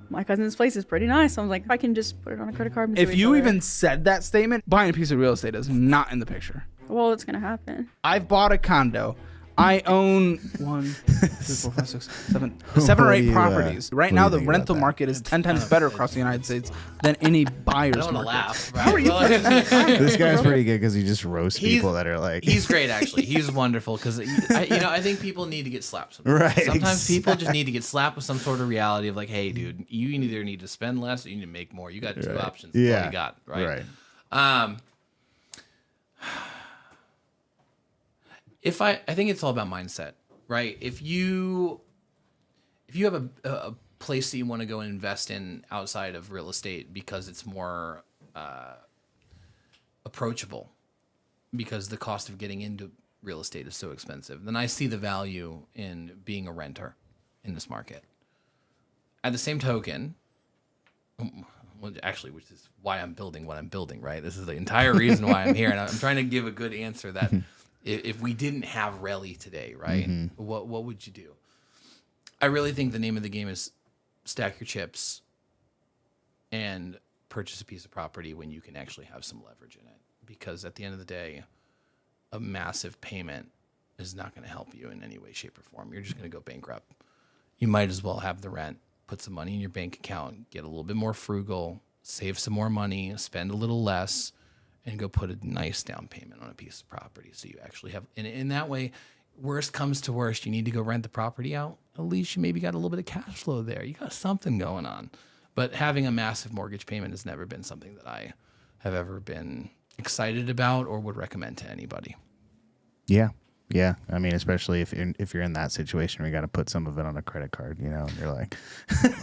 my cousin's place is pretty nice. So I was like, I can just put it on a credit card. And
If you even said that statement, buying a piece of real estate is not in the picture.
well, it's gonna happen.
I've bought a condo. I own 1, 2, 3, 4, 5, 6, 7 or 8 properties. Right now, the rental market is 10 times better across the United States than any buyer's
I don't want to
market.
laugh. Right?
This guy's pretty good because he just roasts people that are like.
He's great, actually. He's wonderful because I think people need to get slapped. Sometimes.
Right,
Sometimes people just need to get slapped with some sort of reality of like, hey, dude, you either need to spend less or you need to make more. You got two options. That's all you got, right? I think it's all about mindset, right? If you have a place that you want to go and invest in outside of real estate because it's more approachable, because the cost of getting into real estate is so expensive, then I see the value in being a renter in this market. At the same token, actually, which is why I'm building what I'm building, right? This is the entire reason why I'm here, and I'm trying to give a good answer that if we didn't have Relli today, right, what would you do? I really think the name of the game is stack your chips and purchase a piece of property when you can actually have some leverage in it. Because at the end of the day, a massive payment is not going to help you in any way, shape, or form. You're just going to go bankrupt. You might as well have the rent, put some money in your bank account, get a little bit more frugal, save some more money, spend a little less, and go put a nice down payment on a piece of property. So you actually have, and in that way, worst comes to worst, you need to go rent the property out. At least you maybe got a little bit of cash flow there. You got something going on. But having a massive mortgage payment has never been something that I have ever been excited about or would recommend to anybody.
Yeah. Yeah. I mean, especially if you're in that situation where you got to put some of it on a credit card, you know, and you're like,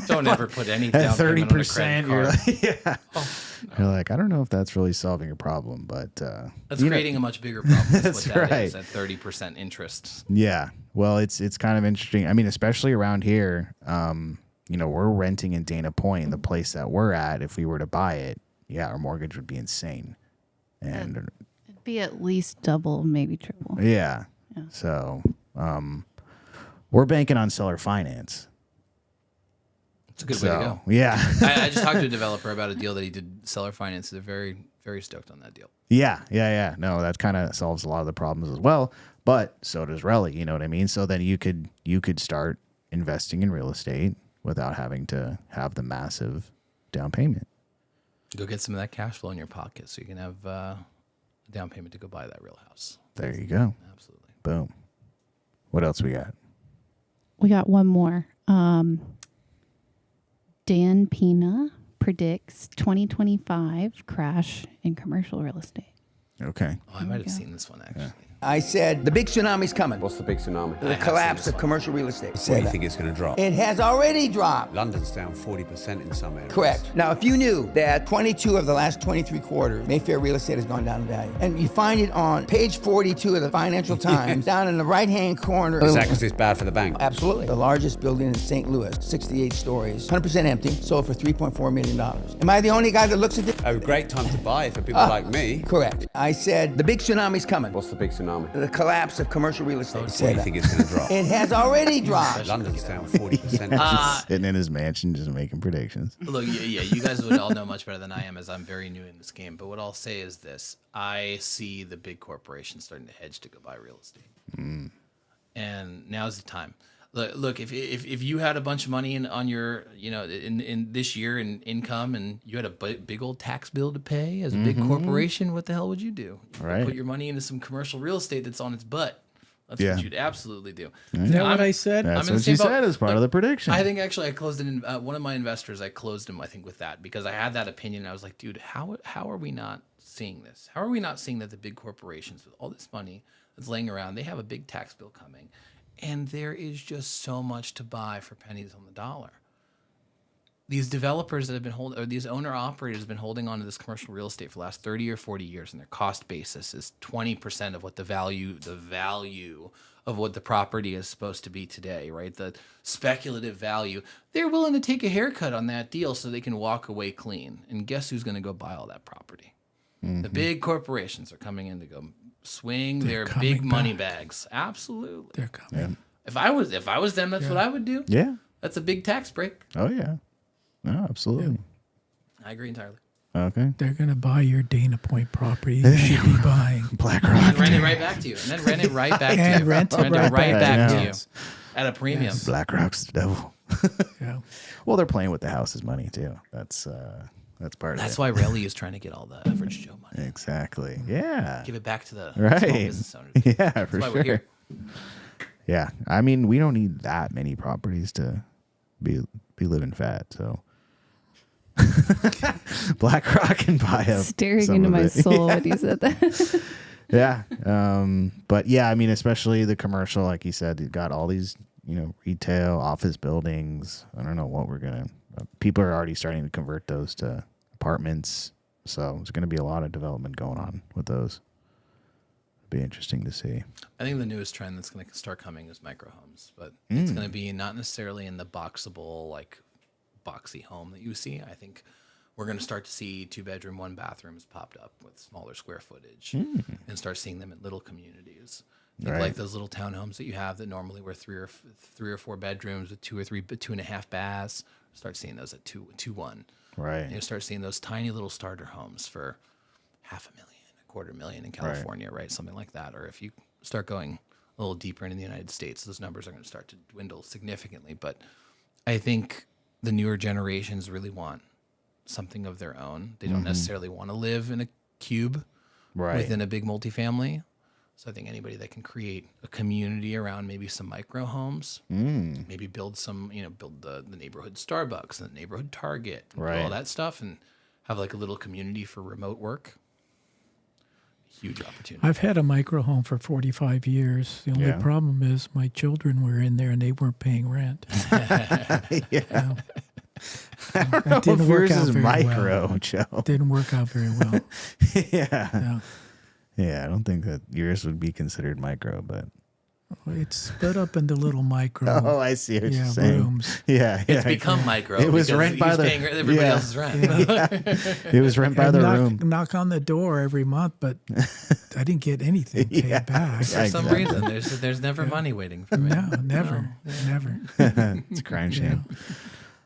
don't ever put any
at
down payment on a
30%,
credit
you're
card.
like, yeah.
No.
You're like, I don't know if that's really solving your problem, but
That's creating a much bigger problem. That's what that
right.
is, at 30% interest.
Yeah. Well, it's kind of interesting. I mean, especially around here, you know, we're renting in Dana Point, the place that we're at. If we were to buy it, yeah, our mortgage would be insane. And
It'd be at least double, maybe triple.
yeah. So, we're banking on seller finance.
It's a good way to go.
Yeah.
I just talked to a developer about a deal that he did seller finance. They're very, very stoked on that deal.
Yeah. No, that kind of solves a lot of the problems as well. But so does Relli, you know what I mean? So then you could start investing in real estate without having to have the massive down payment.
Go get some of that cash flow in your pocket so you can have a down payment to go buy that real house.
There you go.
Absolutely.
Boom. What else we got?
We got one more. Dan Pina predicts 2025 crash in commercial real estate.
Okay.
Oh, I might have seen this one actually.
I said the big tsunami's coming.
What's the big tsunami?
The collapse of commercial real estate.
Where do you think it's going to drop?
It has already dropped.
London's down 40% in some areas.
Correct. Now, if you knew that 22 of the last 23 quarters, Mayfair real estate has gone down in value, and you find it on page 42 of the Financial Times, down in the right-hand corner.
Is that because it's bad for the bank?
Absolutely. The largest building in St. Louis, 68 stories, 100% empty, sold for $3.4 million. Am I the only guy that looks at this?
A great time to buy for people like me.
Correct. I said the big tsunami's coming.
What's the big tsunami?
The collapse of commercial real estate.
Where do you think it's going to drop?
It has already dropped.
London's down 40%.
Just sitting in his mansion, just making predictions.
Look, yeah, you guys would all know much better than I am, as I'm very new in this game. But what I'll say is this: I see the big corporations starting to hedge to go buy real estate, and now's the time. Look, if you had a bunch of money on your, in this year in income, and you had a big old tax bill to pay as a big corporation, what the hell would you do?
Right.
Put your money into some commercial real estate that's on its butt. That's
Yeah.
what you'd absolutely do.
Is that what I said?
That's
I'm in
what
the
she
same boat.
said as part of the prediction.
I think actually I closed in one of my investors. I closed him, I think, with that because I had that opinion. I was like, dude, how are we not seeing this? How are we not seeing that the big corporations with all this money that's laying around, they have a big tax bill coming, and there is just so much to buy for pennies on the dollar. These developers that have been holding, or these owner operators have been holding on to this commercial real estate for the last 30 or 40 years, and their cost basis is 20% of what the value of what the property is supposed to be today, right? The speculative value. They're willing to take a haircut on that deal so they can walk away clean. And guess who's going to go buy all that property? The big corporations are coming in to go swing their big
coming
money
back.
bags. Absolutely.
They're coming.
If I was them, that's what I would do.
Yeah.
That's a big tax break.
Oh, yeah. No, absolutely.
I agree entirely.
Okay.
They're going to buy your Dana Point property. You should be buying.
BlackRock.
And rent it right back to you. And then rent it right back to
And
you.
rent it right
back to
to
you.
us.
At a premium.
BlackRock's the devil.
Yeah.
Well, they're playing with the house's money too. That's part of
That's
it.
why Relli is trying to get all the average Joe money.
Exactly. Yeah.
Give it back to the
Right.
small business owners.
Yeah, for
That's why
sure.
we're here.
Yeah. I mean, we don't need that many properties to be living fat. So BlackRock can buy up
Staring
some
into
of
my
it.
soul when you said that.
Yeah. But yeah, I mean, especially the commercial, like you said, it got all these, retail office buildings. I don't know what people are already starting to convert those to apartments. So there's going to be a lot of development going on with those. It'll be interesting to see.
I think the newest trend that's going to start coming is micro homes, but it's going to be not necessarily in the boxable, like boxy home that you see. I think we're going to start to see 2-bedroom, 1-bathrooms popped up with smaller square footage and start seeing them in little communities. Think
Right.
like those little townhomes that you have that normally were three or four bedrooms with 2 or 3, 2.5 baths. Start seeing those at 2.1.
Right.
And you start seeing those tiny little starter homes for $500,000, $250,000 in California, right? Something like that. Or if you start going a little deeper into the United States, those numbers are going to start to dwindle significantly. But I think the newer generations really want something of their own. They don't necessarily want to live in a cube
Right.
within a big multifamily. So I think anybody that can create a community around maybe some micro homes, maybe build some, build the neighborhood Starbucks and the neighborhood Target, and do
Right.
all that stuff, and have like a little community for remote work. Huge opportunity.
I've had a micro home for 45 years. The only
Yeah.
problem is my children were in there and they weren't paying rent.
Yeah.
It didn't work
Yours
out
is
very
micro,
well.
Joe.
Didn't work out very well.
Yeah.
Yeah.
Yeah, I don't think that yours would be considered micro, but
It's split up into little micro
oh, I see what you're saying.
rooms.
Yeah,
It's
yeah.
become micro.
It was
because
rent by
he's
the-
paying everybody
yeah.
else's rent.
It was rent by
And
the
knock,
room.
knock on the door every month, but I didn't get anything paid
Yeah.
back.
For some
Exactly.
reason, there's never money waiting for me.
No, never. Never.
It's a crying shame.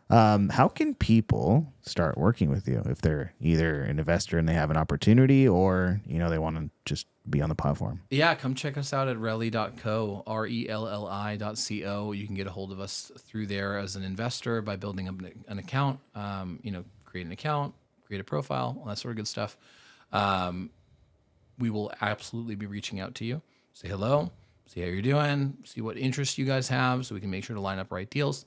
How can people start working with you if they're either an investor and they have an opportunity, or they want to just be on the platform?
Yeah, come check us out at relli.co, RELLI.co. You can get a hold of us through there as an investor by building up an account, create an account, create a profile, all that sort of good stuff. We will absolutely be reaching out to you. Say hello, see how you're doing, see what interests you guys have so we can make sure to line up right deals.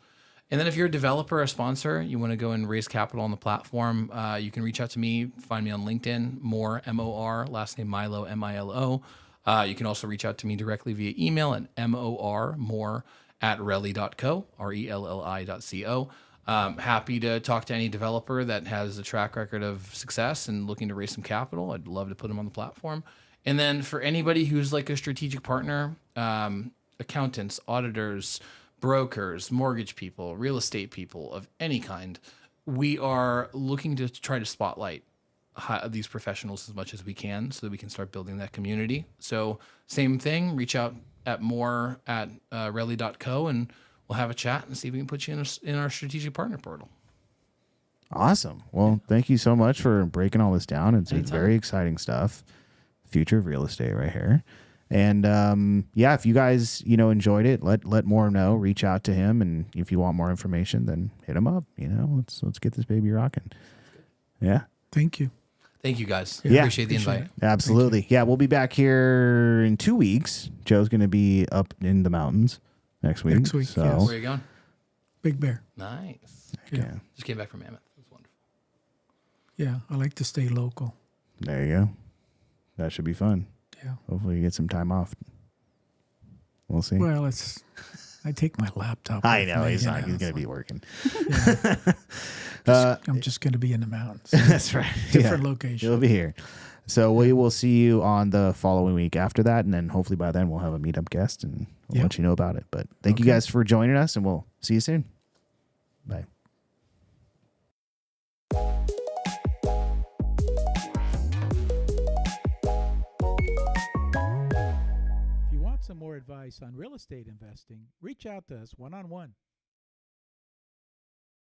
And then if you're a developer or a sponsor, you want to go and raise capital on the platform, you can reach out to me, find me on LinkedIn, Mor, M-O-R, last name Milo, M-I-L-O. You can also reach out to me directly via email at Mor@relli.co, RELLI.co. Happy to talk to any developer that has a track record of success and looking to raise some capital. I'd love to put them on the platform. And then for anybody who's like a strategic partner, accountants, auditors, brokers, mortgage people, real estate people of any kind, we are looking to try to spotlight these professionals as much as we can so that we can start building that community. So same thing, reach out at Mor@relli.co and we'll have a chat and see if we can put you in our strategic partner portal.
Awesome. Well, thank you so much for breaking all this down. It's
Anytime.
very exciting stuff. Future of real estate right here. And yeah, if you guys, enjoyed it, let Mor know, reach out to him. And if you want more information, then hit him up, let's get this baby rocking. Yeah.
Thank you.
Thank you, guys.
Yeah.
Appreciate the invite.
Absolutely. Yeah. We'll be back here in 2 weeks. Joe's going to be up in the mountains next week. So
yes.
Where are you going?
Big Bear.
Nice.
Yeah.
Just came back from Mammoth. It was wonderful.
Yeah, I like to stay local.
There you go. That should be fun.
Yeah.
Hopefully you get some time off. We'll see.
Well, I take my laptop.
I
with
know
me,
he's
you
not. He's
know,
going to
so-
be working.
Yeah. I'm just going to be in the mountains.
That's right.
Different
Yeah.
location.
He'll be here. So we will see you on the following week after that, and then hopefully by then we'll have a meetup guest and we'll let you know about it. But thank you guys for joining us, and we'll see you soon. Bye.
If you want some more advice on real estate investing, reach out to us one-on-one.